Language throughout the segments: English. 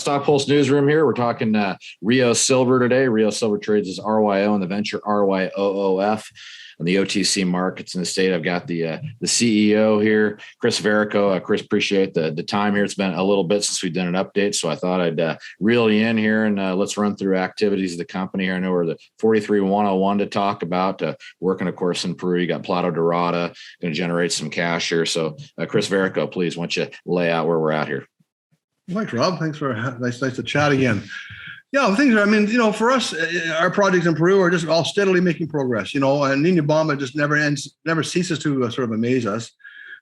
StockPulse newsroom here. We're talking Rio Silver today. Rio Silver trades as RYO and the venture RYOOF on the OTC markets in the state. I've got the CEO here, Chris Verrico. Chris, appreciate the time here. It's been a little bit since we've done an update, so I thought I'd reel you in here and let's run through activities of the company here. I know we're the 43-101 to talk about. Working, of course, in Peru. You got Palta Dorada, going to generate some cash here. So, Chris Verrico, please, why don't you lay out where we're at here? Thanks, Rob. Thanks for nice to chat again. Yeah, things are, I mean, for us, our projects in Peru are just all steadily making progress, and Niñobamba just never ceases to sort of amaze us.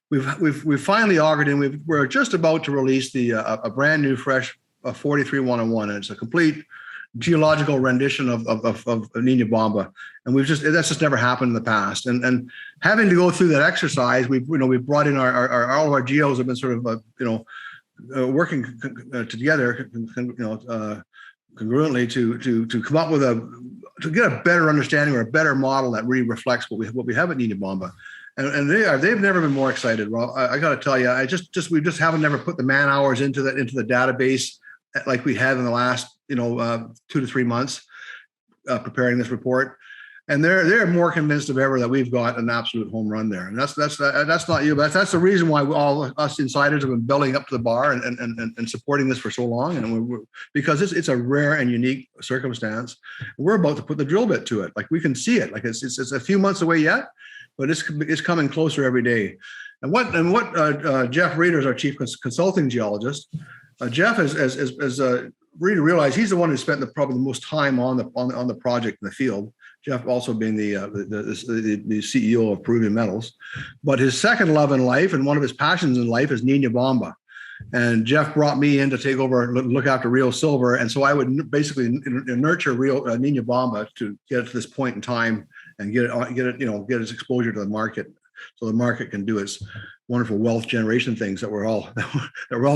We've finally augured in, we're just about to release a brand new, fresh 43-101, and it's a complete geological rendition of Niñobamba. And that's just never happened in the past. And having to go through that exercise, we've brought in all of our geos have been sort of, working together, congruently to come up with to get a better understanding or a better model that really reflects what we have at Niñobamba, and they've never been more excited. Well, I got to tell you, we just haven't never put the man hours into the database like we had in the last 2 to 3 months preparing this report. And they're more convinced than ever that we've got an absolute home run there. And that's not you, but that's the reason why all us insiders have been belling up to the bar and supporting this for so long. And because it's a rare and unique circumstance. We're about to put the drill bit to it. Like, we can see it. Like, it's a few months away yet, but it's coming closer every day. And what Jeff Reeder is our chief consulting geologist. Jeff has really realized he's the one who spent probably the most time on the project in the field. Jeff also being the CEO of Peruvian Metals, but his second love in life and one of his passions in life is Niñobamba. And Jeff brought me in to take over and look after Rio Silver, and so I would basically nurture Niñobamba to get it to this point in time and get its exposure to the market, so the market can do its wonderful wealth generation things that we're all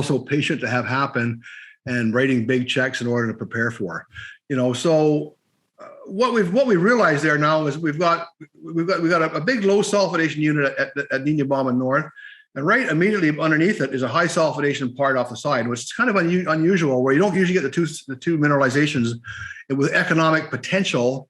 so patient to have happen, and writing big checks in order to prepare for. So. What we realized there now is we've got a big low sulfidation unit at Niñobamba North, and right immediately underneath it is a high sulfidation part off the side, which is kind of unusual, where you don't usually get the two mineralizations with economic potential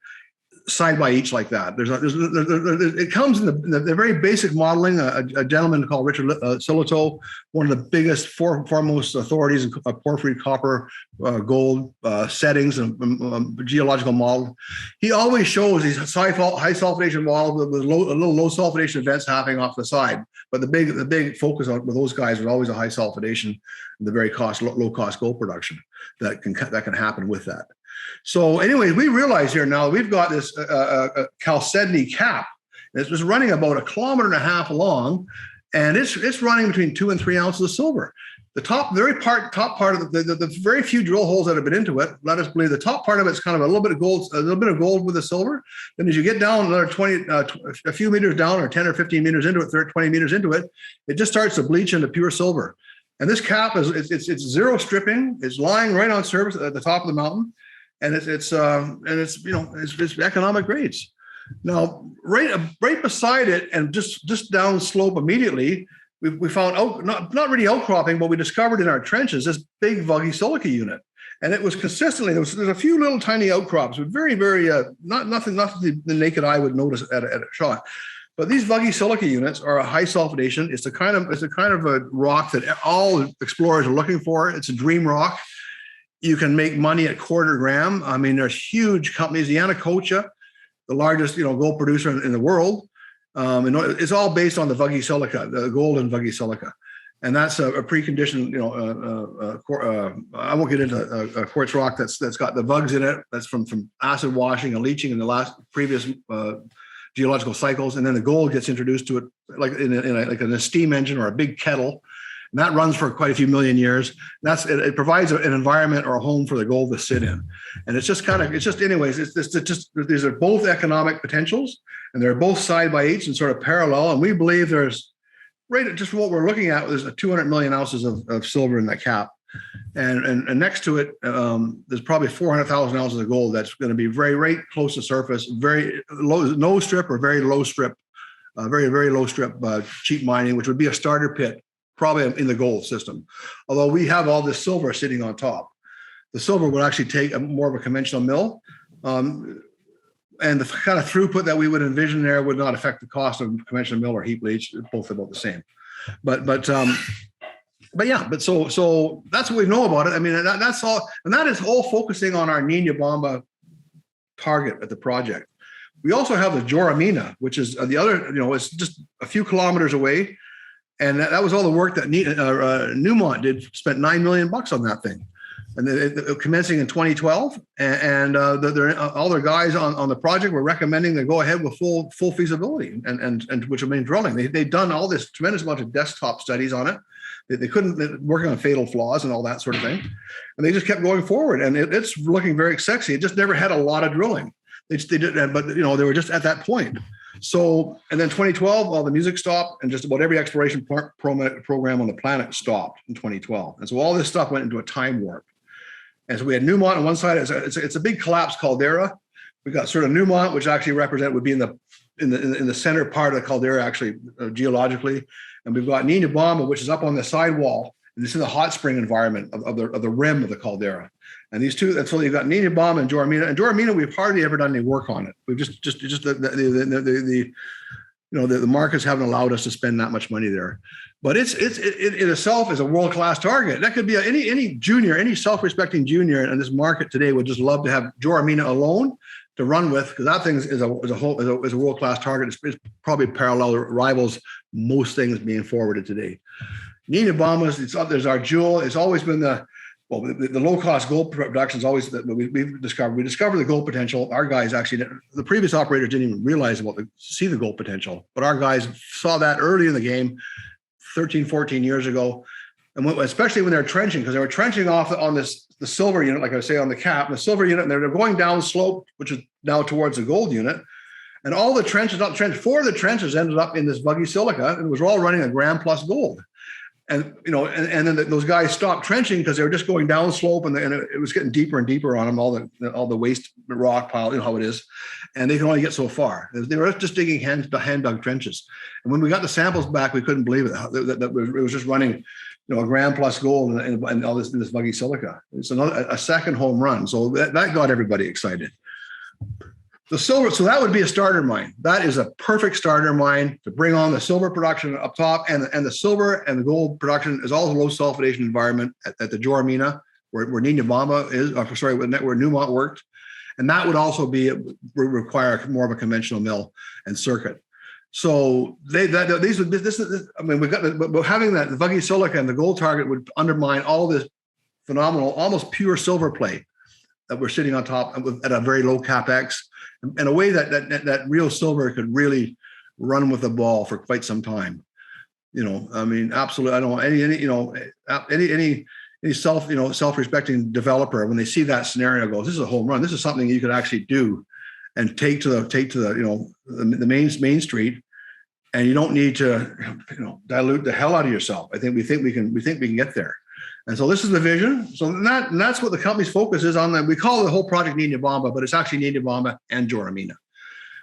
side by each like that. It comes in the very basic modeling. A gentleman called Richard Silito, one of the biggest foremost authorities in porphyry, copper, gold settings and geological model. He always shows these high sulfidation models with little low sulfidation events happening off the side. But the big focus with those guys was always a high sulfidation, and the very low cost gold production that can happen with that. So anyways, we realize here now we've got this chalcedony cap. It's just running about 1.5 kilometers long, and it's running between 2 and 3 ounces of silver. The top part of the very few drill holes that have been into it, let us believe the top part of it's kind of a little bit of gold with the silver. Then as you get down another a few meters down, or 10 or 15 meters into it, 20 meters into it, it just starts to bleach into pure silver. And this cap it's zero stripping. It's lying right on surface at the top of the mountain. And it's economic grades. Now, right beside it, and just down slope immediately, we found not really outcropping, but we discovered in our trenches this big Buggy Silica unit, and it was consistently there's a few little tiny outcrops, but very nothing the naked eye would notice at a shot. But these Buggy Silica units are a high sulfidation. It's a kind of a rock that all explorers are looking for. It's a dream rock. You can make money at quarter gram. I mean, there's huge companies. Yanacocha, the largest gold producer in the world, and it's all based on the Buggy Silica, the gold and Buggy Silica, and that's a preconditioned. I won't get into a quartz rock that's got the vugs in it. That's from acid washing and leaching in the previous geological cycles, and then the gold gets introduced to it like in a steam engine or a big kettle. And that runs for quite a few million years. It provides an environment or a home for the gold to sit in. And these are both economic potentials, and they're both side by each and sort of parallel. And we believe there's just what we're looking at, there's 200 million ounces of silver in that cap. And next to it, there's probably 400,000 ounces of gold that's going to be right close to surface, very low, no strip or very low strip, very low strip cheap mining, which would be a starter pit, probably in the gold system. Although we have all this silver sitting on top. the silver would actually take more of a conventional mill. And the kind of throughput that we would envision there would not affect the cost of conventional mill or heap leach, both about the same. But so that's what we know about it. I mean, that's all, and that is all focusing on our Niñobamba target at the project. We also have the Joramina, which is the other, it's just a few kilometers away. And that was all the work that Newmont did, spent $9 million on that thing. And commencing in 2012, and all their guys on the project were recommending they go ahead with full feasibility, and which have been drilling. They've done all this tremendous amount of desktop studies on it. They couldn't working on fatal flaws and all that sort of thing, and they just kept going forward. And it's looking very sexy. It just never had a lot of drilling. They did, but they were just at that point. So, and then 2012, all the music stopped, and just about every exploration program on the planet stopped in 2012. And so all this stuff went into a time warp. And so we had Newmont on one side. It's a big collapsed caldera. We got sort of Newmont, which actually would be in the center part of the caldera, actually geologically. And we've got Niñobamba, which is up on the sidewall, and it's in the hot spring environment of the rim of the caldera. And these two, that's so you've got Niñobamba and Joramina. And Joramina, we've hardly ever done any work on it. We've just the markets haven't allowed us to spend that much money there. But it in itself is a world-class target. That could be any junior, any self-respecting junior in this market today would just love to have Joramina alone to run with, because that thing is a world-class target. It's probably rivals most things being forwarded today. Niñobamba, there's our jewel. It's always been the low-cost gold production is always that we've discovered. We discovered the gold potential. Our guys actually, the previous operators didn't even realize see the gold potential, but our guys saw that early in the game, 13, 14 years ago, and especially when they're trenching, because they were trenching off on the silver unit, like I say on the cap, the silver unit, and they're going down slope, which is now towards the gold unit, and all the trenches, four of the trenches ended up in this Buggy Silica, and it was all running a gram plus gold. And and then those guys stopped trenching because they were just going down slope, and it was getting deeper and deeper on them. All the waste rock pile, how it is, and they can only get so far. They were just digging hand dug trenches. And when we got the samples back, we couldn't believe it. That it was just running, a gram plus gold and all this in this Buggy Silica. It's a second home run. So that got everybody excited. The silver, so that would be a starter mine. That is a perfect starter mine to bring on the silver production up top, and the silver and the gold production is all a low sulfidation environment at the Joramina, where Niñobamba is, where Newmont worked, and that would also require more of a conventional mill and circuit. So we've got having that the Buggy Silica and the gold target would undermine all this phenomenal, almost pure silver play that we're sitting on top at a very low capex. In a way that Rio Silver could really run with the ball for quite some time. Absolutely. I don't want any self-respecting developer, when they see that scenario, goes, this is a home run. This is something you could actually do and take to the main street, and you don't need to dilute the hell out of yourself. We think we can get there. And so this is the vision. So that's what the company's focus is on. We call the whole project Niñobamba, but it's actually Niñobamba and Joramina.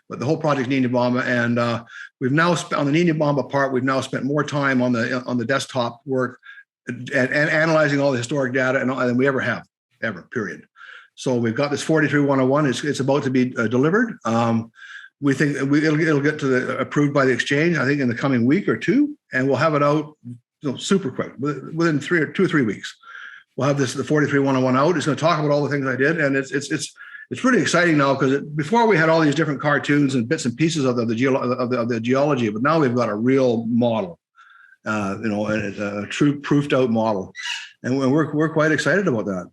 But the whole project Niñobamba, and we've now on the Niñobamba part, we've now spent more time on the desktop work and analyzing all the historic data than we ever have, period. So we've got this 43-101. It's about to be delivered. We think it'll get approved by the exchange, I think, in the coming week or two, and we'll have it out super quick, within 2 or 3 weeks. We'll have the 43-101 out. It's going to talk about all the things I did, and it's really exciting now, because before we had all these different cartoons and bits and pieces of the geology, but now we've got a real model, and it's a true proofed out model, and we're quite excited about that.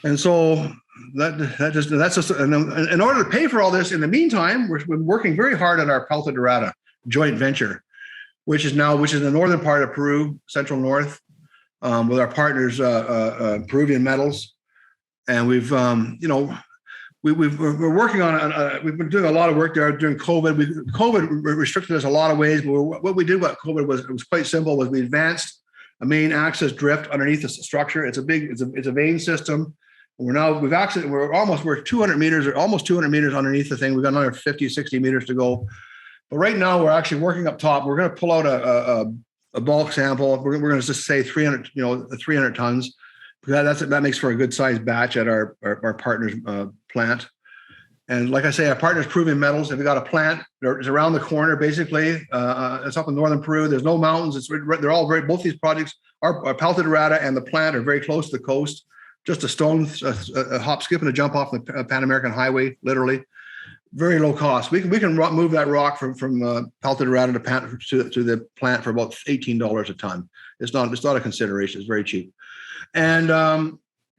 And so that's just and in order to pay for all this, in the meantime, we're working very hard on our Palta Dorada joint venture, which is in the northern part of Peru, central north, with our partners, Peruvian Metals, and we're working on. We've been doing a lot of work there during COVID. COVID restricted us a lot of ways, but what we did about COVID was quite simple. Was we advanced a main access drift underneath the structure. It's a vein system. We're 200 meters, or almost 200 meters underneath the thing. We've got another 50, 60 meters to go. But right now, we're actually working up top. We're going to pull out a bulk sample. We're going to just say 300 tons, That makes for a good sized batch at our partner's plant. And like I say, our partner's Peruvian Metals. If we got a plant, it's around the corner, basically. It's up in northern Peru. There's no mountains. They're all both these projects, our Palta Dorada and the plant, are very close to the coast. Just a hop, skip, and a jump off the Pan American Highway, literally. Very low cost. We can move that rock from Palta Dorada to the plant for about $18 a ton. It's not a consideration. It's very cheap. And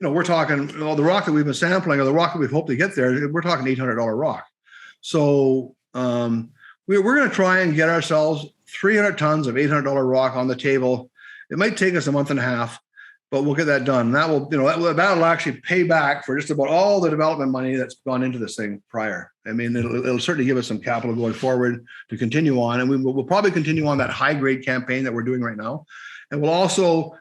we're talking the rock that we've been sampling, or the rock that we've hoped to get there. We're talking $800 rock. So we're going to try and get ourselves 300 tons of $800 rock on the table. It might take us a month and a half, but we'll get that done. That'll actually pay back for just about all the development money that's gone into this thing prior. I mean, it'll certainly give us some capital going forward to continue on, and we'll probably continue on that high grade campaign that we're doing right now, and we'll also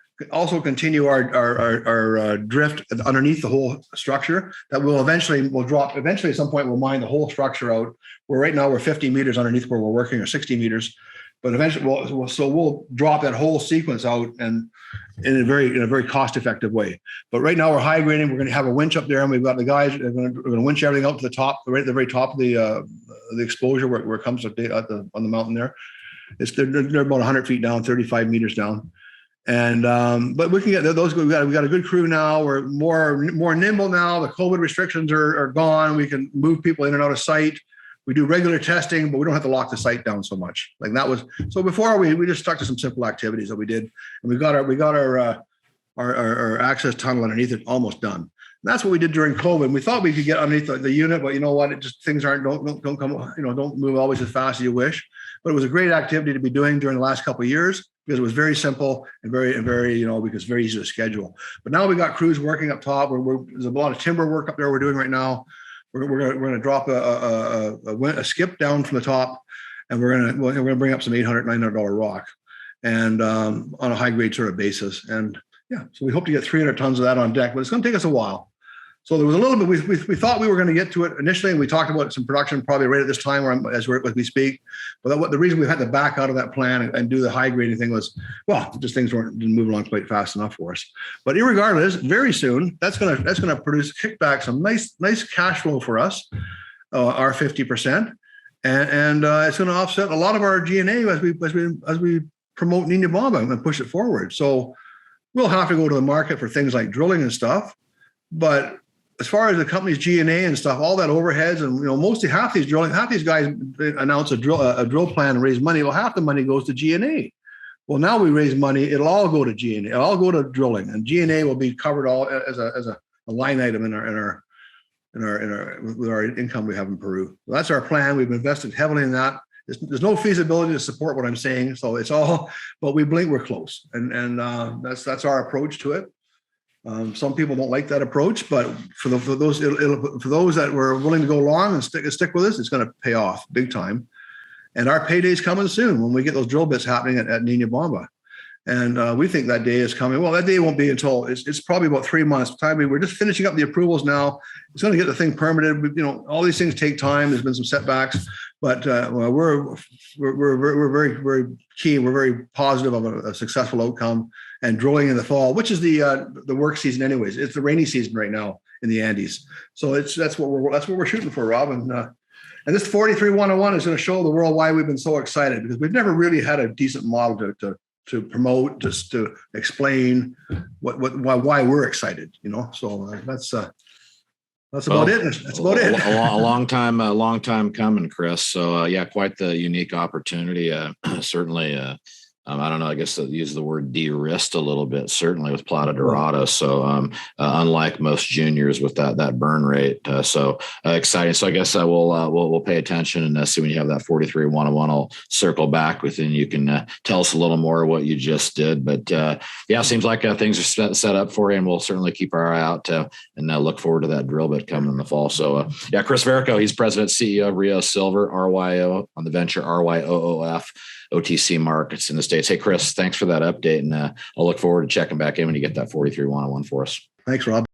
continue our drift underneath the whole structure. That will eventually drop. Eventually, at some point, we'll mine the whole structure out. Where right now we're 50 meters underneath where we're working, or 60 meters. But eventually, we'll drop that whole sequence out, and in a very cost-effective way. But right now we're high grading. We're going to have a winch up there, and we've got the guys. We're going to winch everything out to the top, right at the very top of the exposure where it comes on the mountain there. They're about 100 feet down, 35 meters down, and but we can get those. We've got a good crew now. We're more nimble now. The COVID restrictions are gone. We can move people in and out of site. We do regular testing, but we don't have to lock the site down so much. Like that was so before we just stuck to some simple activities that we did, and we got our access tunnel underneath it almost done. And that's what we did during COVID. We thought we could get underneath the unit, but you know what? It just things don't come, don't move always as fast as you wish. But it was a great activity to be doing during the last couple of years because it was very simple and very because it's very easy to schedule. But now we got crews working up top. There's a lot of timber work up there we're doing right now. We're going to drop a skip down from the top, and we're going to bring up some $900 rock, and on a high grade sort of basis. And so we hope to get 300 tons of that on deck, but it's going to take us a while. So there was a little bit. We thought we were going to get to it initially, and we talked about some production probably right at this time, as we speak. But the reason we had to back out of that plan and do the high grading thing was, just things didn't move along quite fast enough for us. But irregardless, very soon that's going to produce kickback some nice cash flow for us, our 50%, and it's going to offset a lot of our G&A as we promote Niñobamba and push it forward. So we'll have to go to the market for things like drilling and stuff, but as far as the company's G&A and stuff, all that overheads, and mostly half these guys announce a drill plan and raise money. Well, half the money goes to G&A. Well, now we raise money; it'll all go to G&A. It'll all go to drilling, and G&A will be covered all as a line item in our with our income we have in Peru. So that's our plan. We've invested heavily in that. There's no feasibility to support what I'm saying, so it's all. But we believe we're close, and that's our approach to it. Some people don't like that approach, but for those that were willing to go along and stick with us, it's going to pay off big time. And our payday's coming soon when we get those drill bits happening at Niñobamba. And we think that day is coming. Well, that day won't be until it's probably about 3 months time. We're just finishing up the approvals now. It's going to get the thing permitted. All these things take time. There's been some setbacks, but we're very, very keen. We're very positive of a successful outcome. And drilling in the fall, which is the work season, anyways. It's the rainy season right now in the Andes. So that's what we're shooting for, Rob. And this 43-101 is going to show the world why we've been so excited, because we've never really had a decent model to promote, just to explain why we're excited. So that's about it. That's about it. A long time coming, Chris. So quite the unique opportunity. Certainly. I don't know, I guess I'll use the word de-risked a little bit, certainly with Palta Dorada. So unlike most juniors with that burn rate. So exciting. So I guess we'll pay attention and see when you have that 43-101, I'll circle back with you and you can tell us a little more of what you just did. But seems like things are set up for you, and we'll certainly keep our eye out and look forward to that drill bit coming in the fall. So Chris Verrico, he's president, CEO of Rio Silver, RYO on the venture RYOOF. OTC markets in the States. Hey, Chris, thanks for that update. And I'll look forward to checking back in when you get that 43-101 for us. Thanks, Rob.